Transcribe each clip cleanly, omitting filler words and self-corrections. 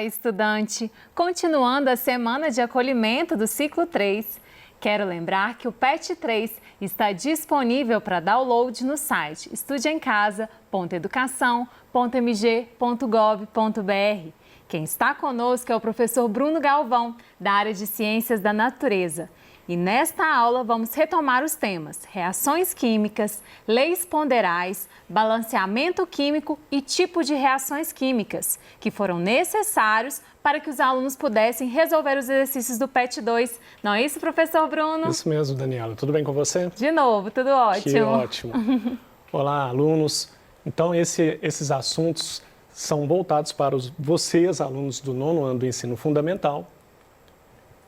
Olá, estudante! Continuando a semana de acolhimento do ciclo 3, quero lembrar que o PET 3 está disponível para download no site estudeemcasa.educação.mg.gov.br. Quem está conosco é o professor Bruno Galvão, da área de Ciências da Natureza. E nesta aula vamos retomar os temas reações químicas, leis ponderais, balanceamento químico e tipo de reações químicas, que foram necessários para que os alunos pudessem resolver os exercícios do PET 2. Não é isso, professor Bruno? Isso mesmo, Daniela. Tudo bem com você? De novo, tudo ótimo. Que ótimo. Olá, alunos. Então, esses assuntos são voltados para vocês, alunos do 9º ano do ensino fundamental.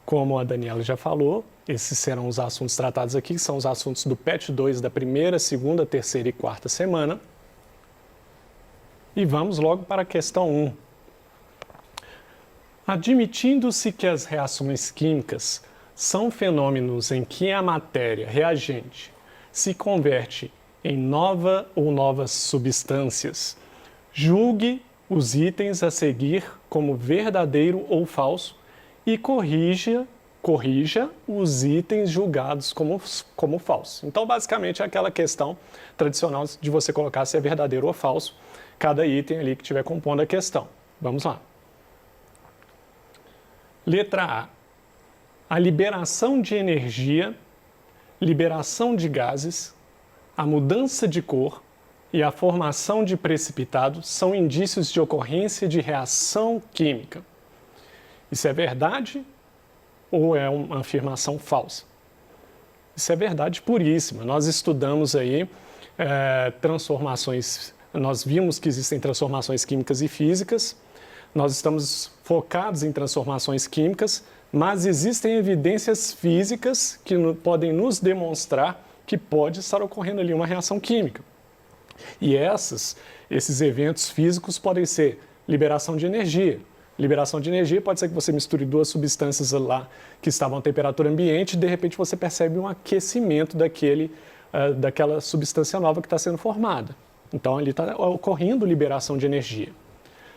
Como a Daniela já falou, esses serão os assuntos tratados aqui, que são os assuntos do PET 2 da primeira, segunda, terceira e quarta semana. E vamos logo para a questão 1. Admitindo-se que as reações químicas são fenômenos em que a matéria reagente se converte em nova ou novas substâncias, julgue os itens a seguir como verdadeiro ou falso e corrija os itens julgados como falsos. Então, basicamente, é aquela questão tradicional de você colocar se é verdadeiro ou falso cada item ali que estiver compondo a questão. Vamos lá. Letra A. A liberação de energia, liberação de gases, a mudança de cor e a formação de precipitado são indícios de ocorrência de reação química. Isso é verdade ou é uma afirmação falsa? Isso é verdade puríssima. Nós estudamos aí transformações, nós vimos que existem transformações químicas e físicas, nós estamos focados em transformações químicas, mas existem evidências físicas que podem nos demonstrar que pode estar ocorrendo ali uma reação química. E esses eventos físicos podem ser liberação de energia. Liberação de energia pode ser que você misture duas substâncias lá que estavam a temperatura ambiente e de repente você percebe um aquecimento daquela substância nova que está sendo formada. Então ali está ocorrendo liberação de energia.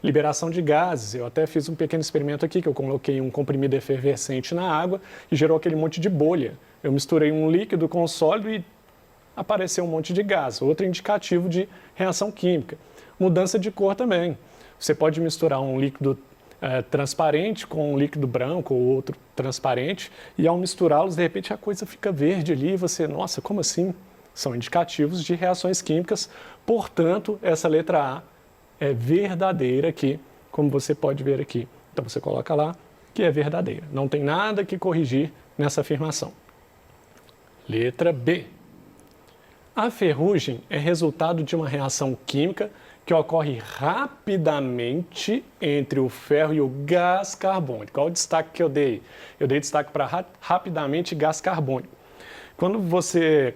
Liberação de gases, eu até fiz um pequeno experimento aqui que eu coloquei um comprimido efervescente na água e gerou aquele monte de bolha. Eu misturei um líquido com um sólido e apareceu um monte de gás, outro indicativo de reação química. Mudança de cor também. Você pode misturar um líquido transparente com um líquido branco ou outro transparente e ao misturá-los, de repente a coisa fica verde ali e você, nossa, como assim? São indicativos de reações químicas, portanto, essa letra A é verdadeira aqui, como você pode ver aqui. Então você coloca lá que é verdadeira. Não tem nada que corrigir nessa afirmação. Letra B. A ferrugem é resultado de uma reação química que ocorre rapidamente entre o ferro e o gás carbônico. Qual o destaque que eu dei? Eu dei destaque para rapidamente gás carbônico. Quando você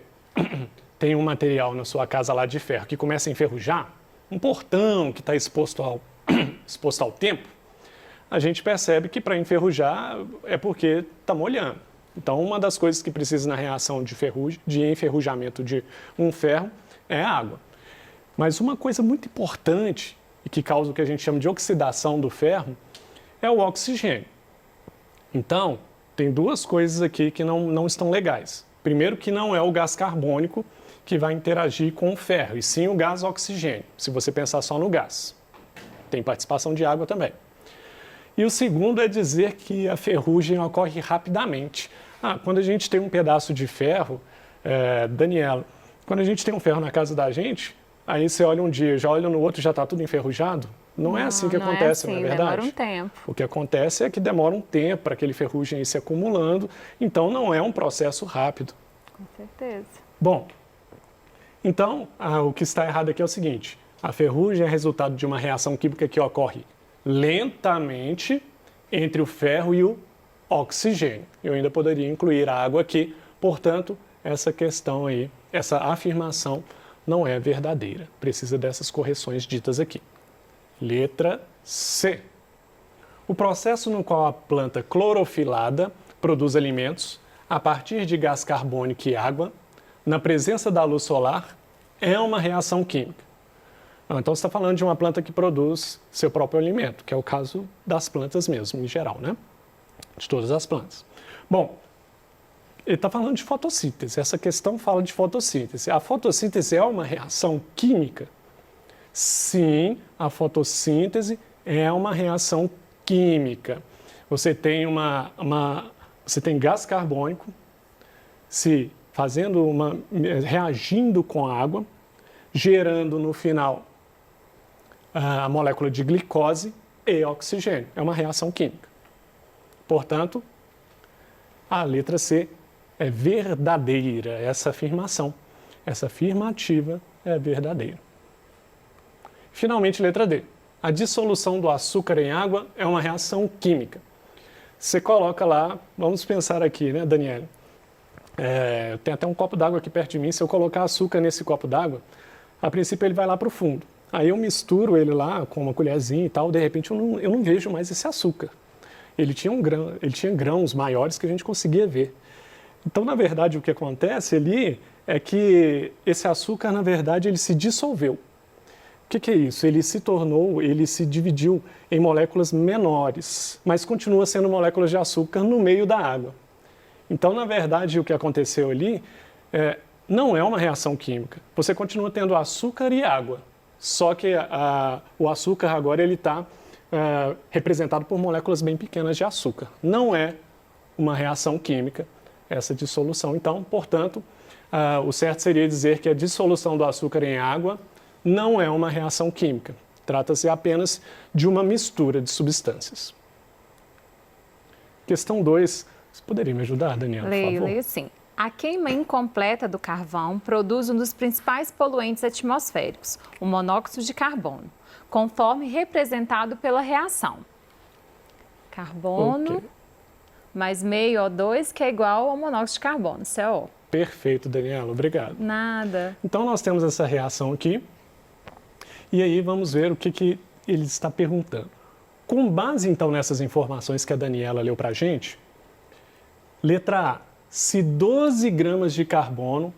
tem um material na sua casa lá de ferro que começa a enferrujar, um portão que está exposto ao tempo, a gente percebe que para enferrujar é porque está molhando. Então, uma das coisas que precisa na reação de enferrujamento de um ferro é a água. Mas uma coisa muito importante e que causa o que a gente chama de oxidação do ferro é o oxigênio. Então, tem duas coisas aqui que não estão legais. Primeiro, que não é o gás carbônico que vai interagir com o ferro, e sim o gás oxigênio, se você pensar só no gás. Tem participação de água também. E o segundo é dizer que a ferrugem ocorre rapidamente. Quando a gente tem um pedaço de ferro, Daniela, quando a gente tem um ferro na casa da gente, aí você olha um dia, já olha no outro, já está tudo enferrujado? Não é assim que acontece, não é verdade? Demora um tempo. O que acontece é que demora um tempo para aquele ferrugem ir se acumulando, então não é um processo rápido. Com certeza. Bom, então o que está errado aqui é o seguinte, a ferrugem é resultado de uma reação química que ocorre lentamente entre o ferro e o oxigênio. Eu ainda poderia incluir a água aqui, portanto, essa questão aí, essa afirmação não é verdadeira. Precisa dessas correções ditas aqui. Letra C. O processo no qual a planta clorofilada produz alimentos a partir de gás carbônico e água, na presença da luz solar, é uma reação química. Então, você está falando de uma planta que produz seu próprio alimento, que é o caso das plantas mesmo, em geral, né? De todas as plantas. Bom, ele está falando de fotossíntese. Essa questão fala de fotossíntese. A fotossíntese é uma reação química? Sim, a fotossíntese é uma reação química. Você tem você tem gás carbônico reagindo com a água, gerando no final a molécula de glicose e oxigênio. É uma reação química. Portanto, a letra C é verdadeira, essa afirmação. Essa afirmativa é verdadeira. Finalmente, letra D. A dissolução do açúcar em água é uma reação química. Você coloca lá, vamos pensar aqui, né, Daniela? Tem até um copo d'água aqui perto de mim. Se eu colocar açúcar nesse copo d'água, a princípio ele vai lá para o fundo. Aí eu misturo ele lá com uma colherzinha e tal, de repente eu não vejo mais esse açúcar. Ele tinha grãos maiores que a gente conseguia ver. Então, na verdade, o que acontece ali é que esse açúcar, na verdade, ele se dissolveu. O que é isso? Ele se dividiu em moléculas menores, mas continua sendo moléculas de açúcar no meio da água. Então, na verdade, o que aconteceu ali não é uma reação química. Você continua tendo açúcar e água, só que o açúcar agora ele está representado por moléculas bem pequenas de açúcar. Não é uma reação química essa dissolução. Então, portanto, o certo seria dizer que a dissolução do açúcar em água não é uma reação química. Trata-se apenas de uma mistura de substâncias. Questão 2. Você poderia me ajudar, Daniela, por favor? Leio sim. A queima incompleta do carvão produz um dos principais poluentes atmosféricos, o monóxido de carbono, conforme representado pela reação. Carbono mais meio O2, que é igual ao monóxido de carbono, CO. Perfeito, Daniela, obrigado. Nada. Então, nós temos essa reação aqui. E aí, vamos ver o que ele está perguntando. Com base, então, nessas informações que a Daniela leu para a gente, letra A. Se 12 gramas de carbono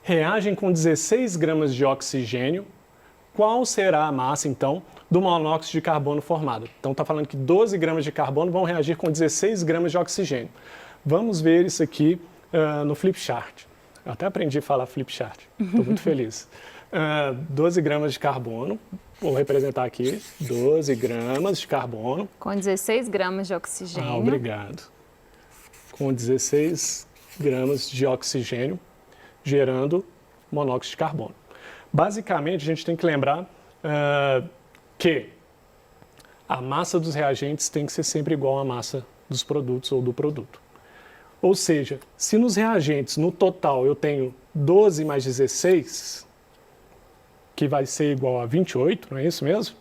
reagem com 16 gramas de oxigênio, qual será a massa, então, do monóxido de carbono formado? Então, está falando que 12 gramas de carbono vão reagir com 16 gramas de oxigênio. Vamos ver isso aqui no flip chart. Eu até aprendi a falar flip chart. Estou muito feliz. 12 gramas de carbono. Vou representar aqui. 12 gramas de carbono. Com 16 gramas de oxigênio. Obrigado. Com 16 gramas de oxigênio, gerando monóxido de carbono. Basicamente, a gente tem que lembrar que a massa dos reagentes tem que ser sempre igual à massa dos produtos ou do produto. Ou seja, se nos reagentes, no total, eu tenho 12 mais 16, que vai ser igual a 28, não é isso mesmo?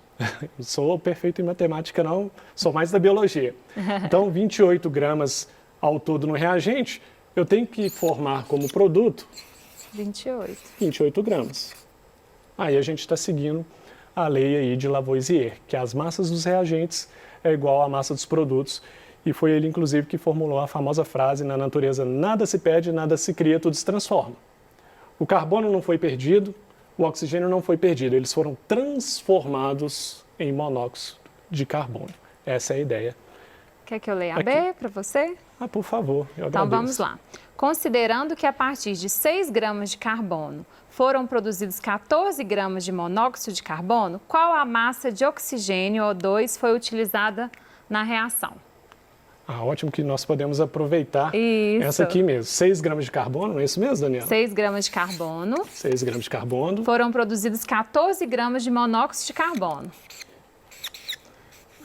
Eu sou perfeito em matemática, não, sou mais da biologia. Então, 28 gramas ao todo no reagente, eu tenho que formar como produto 28 gramas. Aí a gente está seguindo a lei aí de Lavoisier, que as massas dos reagentes é igual à massa dos produtos, e foi ele, inclusive, que formulou a famosa frase: na natureza nada se perde, nada se cria, tudo se transforma. O carbono não foi perdido, o oxigênio não foi perdido, eles foram transformados em monóxido de carbono. Essa é a ideia. Quer que eu leia a B para você? Por favor, eu agradeço. Então vamos lá. Considerando que a partir de 6 gramas de carbono foram produzidos 14 gramas de monóxido de carbono, qual a massa de oxigênio, O2, foi utilizada na reação? Ótimo que nós podemos aproveitar essa aqui mesmo. 6 gramas de carbono, não é isso mesmo, Daniela? 6 gramas de carbono. 6 gramas de carbono. Foram produzidos 14 gramas de monóxido de carbono.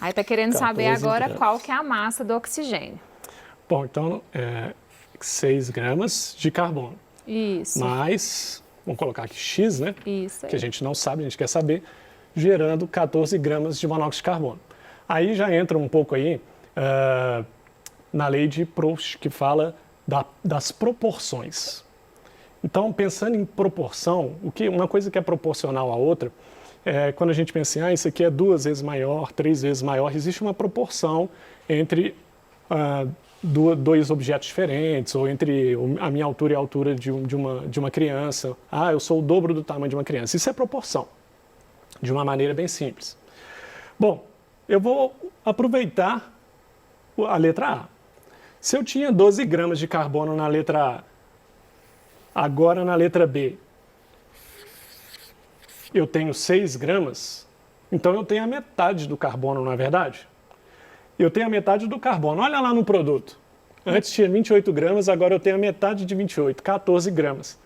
Aí está querendo saber agora qual que é a massa do oxigênio. Bom, então, 6 gramas de carbono. Isso. Mais, vamos colocar aqui X, né? Isso aí. Que a gente não sabe, a gente quer saber, gerando 14 gramas de monóxido de carbono. Aí já entra um pouco aí na lei de Proust, que fala das proporções. Então, pensando em proporção, uma coisa que é proporcional à outra, quando a gente pensa em, isso aqui é 2 vezes maior, 3 vezes maior, existe uma proporção entre dois objetos diferentes, ou entre a minha altura e a altura de uma criança. Ah, eu sou o dobro do tamanho de uma criança. Isso é proporção, de uma maneira bem simples. Bom, eu vou aproveitar a letra A. Se eu tinha 12 gramas de carbono na letra A, agora na letra B, eu tenho 6 gramas, então eu tenho a metade do carbono, não é verdade? Eu tenho a metade do carbono. Olha lá no produto. Antes tinha 28 gramas, agora eu tenho a metade de 28, 14 gramas.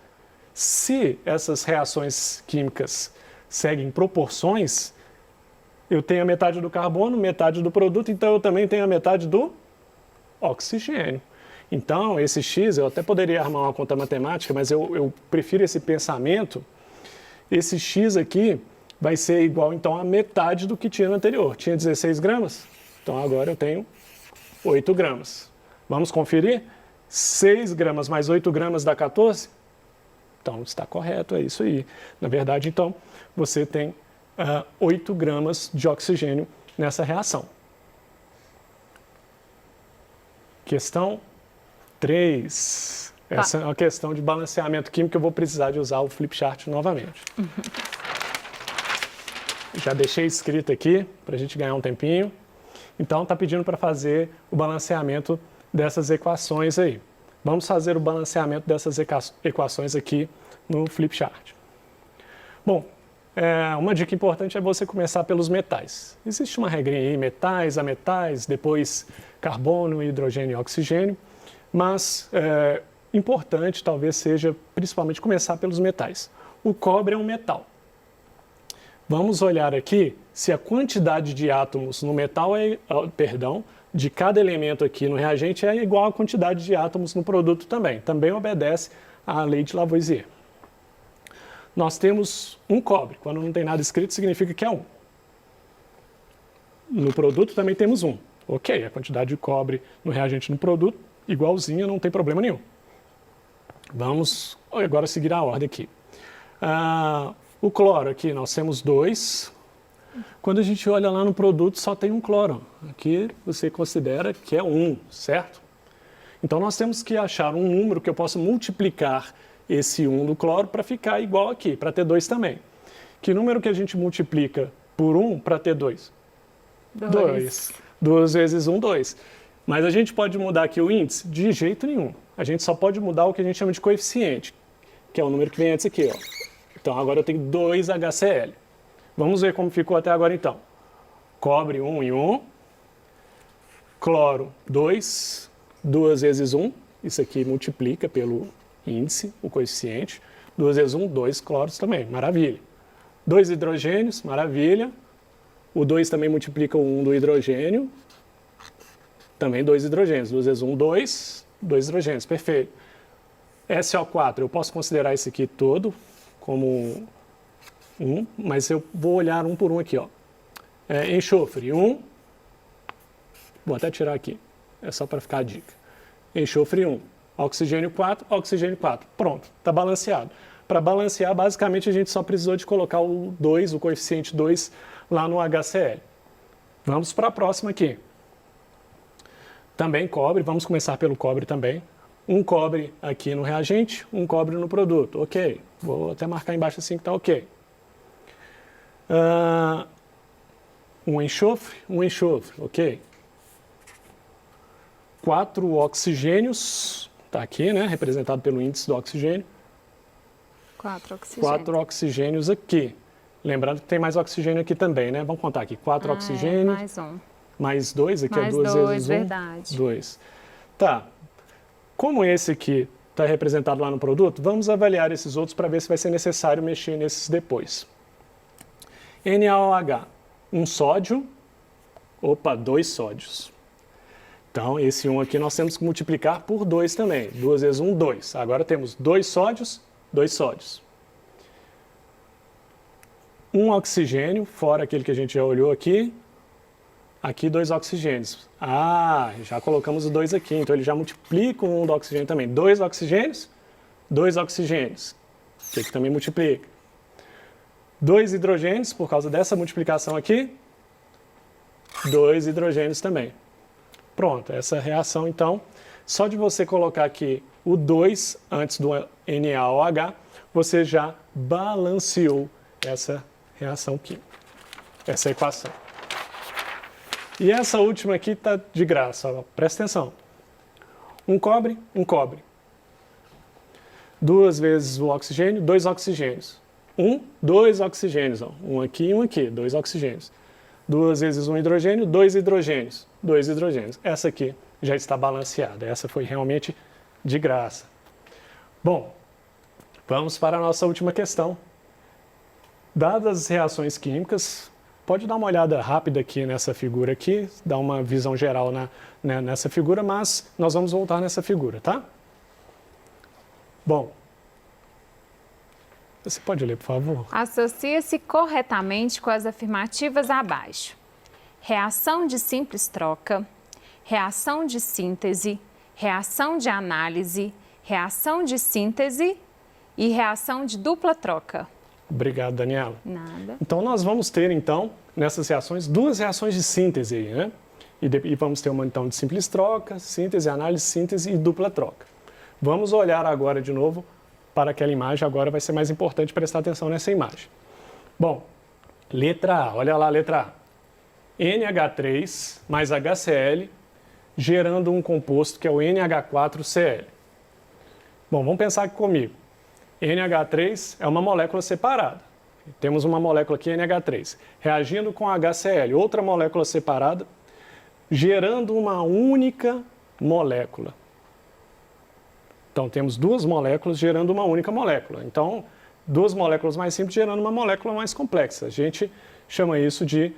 Se essas reações químicas seguem proporções, eu tenho a metade do carbono, metade do produto, então eu também tenho a metade do oxigênio. Então, esse X, eu até poderia armar uma conta matemática, mas eu prefiro esse pensamento. Esse X aqui vai ser igual, então, a metade do que tinha no anterior. Tinha 16 gramas, então agora eu tenho 8 gramas. Vamos conferir? 6 gramas mais 8 gramas dá 14? Então, está correto, é isso aí. Na verdade, então, você tem 8 gramas de oxigênio nessa reação. Questão 3. Essa é uma questão de balanceamento químico, eu vou precisar de usar o flip chart novamente. Já deixei escrito aqui, para a gente ganhar um tempinho. Então, está pedindo para fazer o balanceamento dessas equações aí. Vamos fazer o balanceamento dessas equações aqui no flip chart. Bom, uma dica importante é você começar pelos metais. Existe uma regrinha aí, metais, ametais, depois carbono, hidrogênio e oxigênio, mas importante talvez seja principalmente começar pelos metais. O cobre é um metal. Vamos olhar aqui se a quantidade de átomos no metal de cada elemento aqui no reagente é igual à quantidade de átomos no produto também. Também obedece à lei de Lavoisier. Nós temos um cobre. Quando não tem nada escrito, significa que é 1. No produto também temos 1. Ok, a quantidade de cobre no reagente no produto, igualzinha, não tem problema nenhum. Vamos agora seguir a ordem aqui. O cloro aqui, nós temos 2. Quando a gente olha lá no produto, só tem um cloro. Aqui você considera que é 1, certo? Então nós temos que achar um número que eu possa multiplicar esse 1 do cloro para ficar igual aqui, para ter 2 também. Que número que a gente multiplica por 1 para ter 2? 2. 2 vezes 1, 2. Mas a gente pode mudar aqui o índice? De jeito nenhum. A gente só pode mudar o que a gente chama de coeficiente, que é o número que vem antes aqui, ó. Então agora eu tenho 2 HCl. Vamos ver como ficou até agora então. Cobre 1 e 1. Cloro 2. 2 vezes 1. Isso aqui multiplica pelo índice, o coeficiente. 2 vezes 1, 2 cloros também. Maravilha. 2 hidrogênios, maravilha. O 2 também multiplica o 1 do hidrogênio. Também 2 hidrogênios. 2 vezes 1, 2. 2 hidrogênios, perfeito. SO4, eu posso considerar esse aqui todo como 1, mas eu vou olhar um por um aqui, ó. Enxofre 1. Vou até tirar aqui. É só para ficar a dica. Enxofre 1. Oxigênio 4, oxigênio 4. Pronto, está balanceado. Para balancear, basicamente, a gente só precisou de colocar o 2, o coeficiente 2, lá no HCl. Vamos para a próxima aqui. Também cobre, vamos começar pelo cobre também. Um cobre aqui no reagente, um cobre no produto. Ok, vou até marcar embaixo assim que está ok. Um enxofre, ok. 4 oxigênios, está aqui, né, representado pelo índice do oxigênio. 4 oxigênios. 4 oxigênios aqui. Lembrando que tem mais oxigênio aqui também, né? Vamos contar aqui. 4 oxigênios. Mais 1. Mais 2, aqui mais é 2 vezes 1. Verdade. 2. Tá. Como esse aqui está representado lá no produto, vamos avaliar esses outros para ver se vai ser necessário mexer nesses depois. NaOH, um sódio. Opa, 2 sódios. Então, esse 1 aqui nós temos que multiplicar por 2 também. 2 vezes 1, 2. Agora temos 2 sódios, 2 sódios. Um oxigênio, fora aquele que a gente já olhou aqui. Aqui 2 oxigênios. Já colocamos o 2 aqui, então ele já multiplica o 1 do oxigênio também. 2 oxigênios, 2 oxigênios. Que aqui também multiplica. 2 hidrogênios, por causa dessa multiplicação aqui. 2 hidrogênios também. Pronto, essa reação, então, só de você colocar aqui o 2 antes do NaOH, você já balanceou essa reação química, essa equação. E essa última aqui está de graça, ó, presta atenção. Um cobre. 2 vezes o oxigênio, 2 oxigênios. 2 oxigênios, ó. Um aqui e um aqui, 2 oxigênios. 2 vezes um hidrogênio, 2 hidrogênios. 2 hidrogênios. Essa aqui já está balanceada. Essa foi realmente de graça. Bom, vamos para a nossa última questão. Dadas as reações químicas, pode dar uma olhada rápida aqui nessa figura aqui, dar uma visão geral nessa figura, mas nós vamos voltar nessa figura, tá? Bom, você pode ler, por favor? Associa-se corretamente com as afirmativas abaixo. Reação de simples troca, reação de síntese, reação de análise, reação de síntese e reação de dupla troca. Obrigado, Daniela. Nada. Então, nós vamos ter, então, nessas reações, 2 reações de síntese aí, né? E vamos ter uma, então, de simples troca, síntese, análise, síntese e dupla troca. Vamos olhar agora de novo para aquela imagem, agora vai ser mais importante prestar atenção nessa imagem. Bom, letra A, olha lá a letra A. NH3 mais HCl, gerando um composto que é o NH4Cl. Bom, vamos pensar aqui comigo. NH3 é uma molécula separada. Temos uma molécula aqui, NH3, reagindo com HCl, outra molécula separada, gerando uma única molécula. Então, temos 2 moléculas gerando uma única molécula. Então, 2 moléculas mais simples gerando uma molécula mais complexa. A gente chama isso de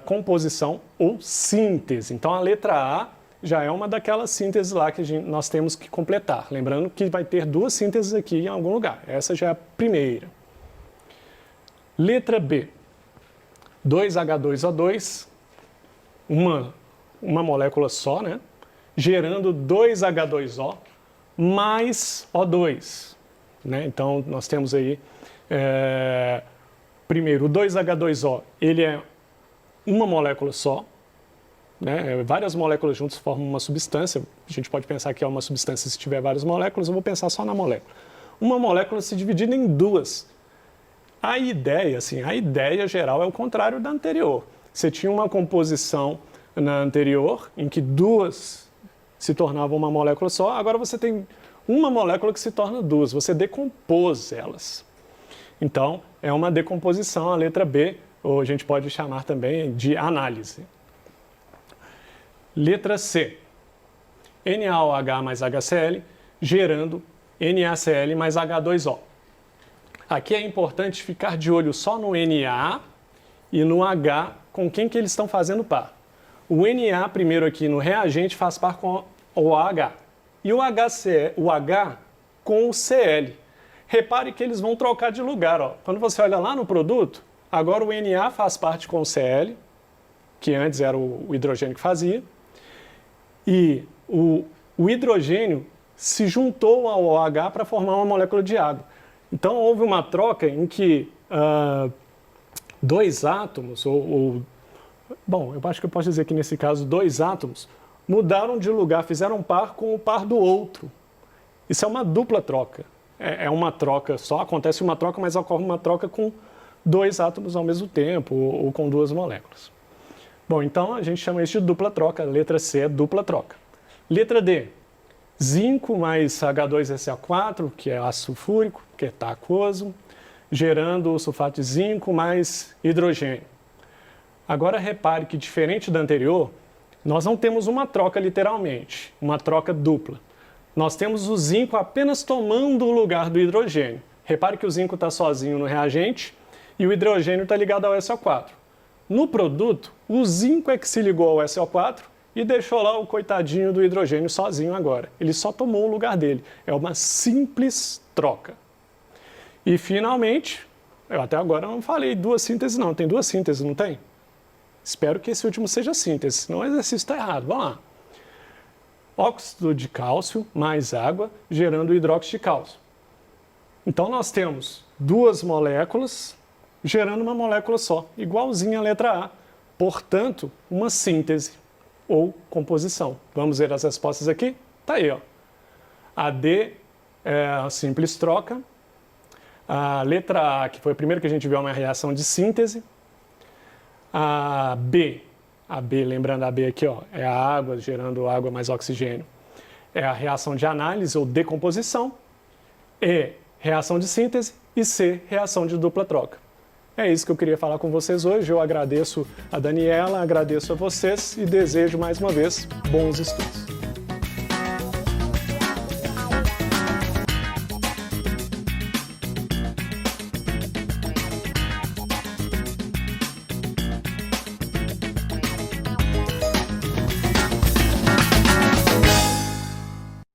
composição ou síntese. Então, a letra A já é uma daquelas sínteses lá que nós temos que completar. Lembrando que vai ter 2 sínteses aqui em algum lugar. Essa já é a primeira. Letra B. 2H2O2, uma molécula só, né? Gerando 2H2O mais O2. Né? Então, nós temos aí, primeiro, o 2H2O, ele é uma molécula só, né? Várias moléculas juntas formam uma substância. A gente pode pensar que é uma substância se tiver várias moléculas, eu vou pensar só na molécula. Uma molécula se dividida em 2. A ideia geral é o contrário da anterior. Você tinha uma composição na anterior, em que 2 se tornavam uma molécula só, agora você tem uma molécula que se torna 2, você decompôs elas. Então, é uma decomposição, a letra B, ou a gente pode chamar também de análise. Letra C. NaOH mais HCl, gerando NaCl mais H2O. Aqui é importante ficar de olho só no Na e no H, com quem que eles estão fazendo par. O Na, primeiro aqui no reagente, faz par com o OH. E o H com o Cl. Repare que eles vão trocar de lugar. Ó. Quando você olha lá no produto, agora o Na faz parte com o Cl, que antes era o hidrogênio que fazia, e o hidrogênio se juntou ao OH para formar uma molécula de água. Então, houve uma troca em que 2 átomos, bom, eu acho que eu posso dizer que nesse caso 2 átomos mudaram de lugar, fizeram par com o par do outro. Isso é uma dupla troca. É uma troca só, acontece uma troca, mas ocorre uma troca com 2 átomos ao mesmo tempo, ou com 2 moléculas. Bom, então a gente chama isso de dupla troca, a letra C é dupla troca. Letra D, zinco mais H2SO4, que é ácido sulfúrico, que é aquoso, gerando o sulfato de zinco mais hidrogênio. Agora repare que, diferente da anterior, nós não temos uma troca literalmente, uma troca dupla. Nós temos o zinco apenas tomando o lugar do hidrogênio. Repare que o zinco está sozinho no reagente e o hidrogênio está ligado ao SO4. No produto, o zinco é que se ligou ao SO4 e deixou lá o coitadinho do hidrogênio sozinho agora. Ele só tomou o lugar dele. É uma simples troca. E, finalmente, eu até agora não falei 2 sínteses não. Tem 2 sínteses, não tem? Espero que esse último seja síntese, senão o exercício está errado. Vamos lá. Óxido de cálcio mais água, gerando hidróxido de cálcio. Então, nós temos 2 moléculas gerando uma molécula só, igualzinha à letra A. Portanto, uma síntese. ou composição. Vamos ver as respostas aqui? Tá aí, ó. A D é a simples troca. A letra A, que foi a primeira que a gente viu, é uma reação de síntese. A B, lembrando a B aqui, ó, é a água gerando água mais oxigênio. É a reação de análise ou decomposição. E, reação de síntese. E C, reação de dupla troca. É isso que eu queria falar com vocês hoje. Eu agradeço a Daniela, agradeço a vocês e desejo mais uma vez bons estudos.